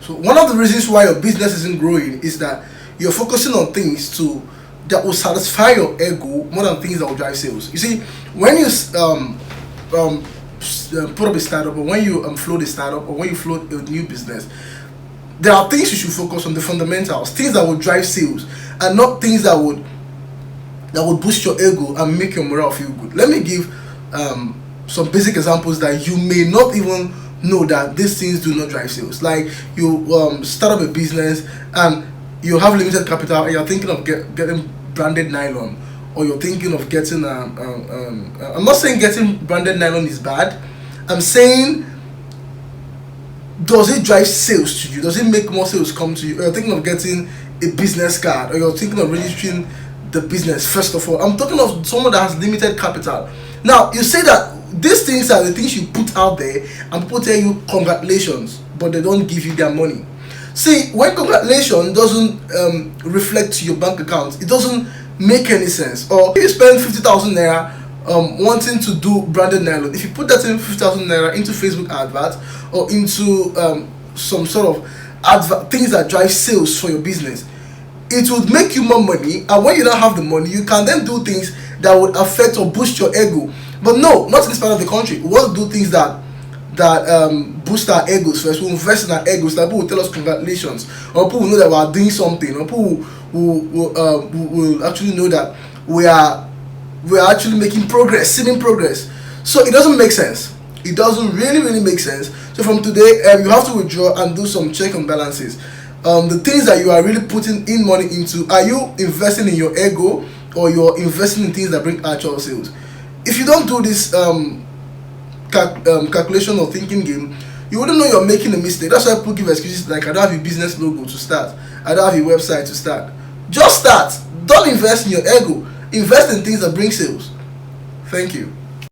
So one of the reasons why your business isn't growing is that you're focusing on things that will satisfy your ego more than things that will drive sales. You see, when you put up a startup, or when you float a startup, or when you float a new business, there are things you should focus on, the fundamentals, things that will drive sales, and not things that would boost your ego and make your morale feel good. Let me give some basic examples that you may not even know that these things do not drive sales. Like you start up a business and you have limited capital and you're thinking of getting branded nylon, or you're thinking of getting I'm not saying getting branded nylon is bad. I'm saying, does it drive sales to you? Does it make more sales come to you? Or you're thinking of getting a business card, or you're thinking of registering the business. First of all, I'm talking of someone that has limited capital. Now you say that these things are the things you put out there, and people tell you congratulations, but they don't give you their money. See, when congratulations doesn't reflect to your bank account, it doesn't make any sense. Or if you spend 50,000 naira wanting to do branded nylon, if you put that in 50,000 naira into Facebook advert, or into some sort of things that drive sales for your business, it would make you more money. And when you don't have the money, you can then do things that would affect or boost your ego. But no, not in this part of the country. We want to do things that boost our egos first. We'll invest in our egos. That people will tell us congratulations, or people will know that we are doing something, or people will actually know that we are actually making progress, seeing progress. So it doesn't make sense. It doesn't really make sense. So from today, you have to withdraw and do some check and balances. The things that you are really putting in money into, are you investing in your ego, or you're investing in things that bring actual sales? If you don't do this calculation or thinking game, you wouldn't know you're making a mistake. That's why people give excuses like, I don't have a business logo to start, I don't have a website to start. Just start. Don't invest in your ego. Invest in things that bring sales. Thank you.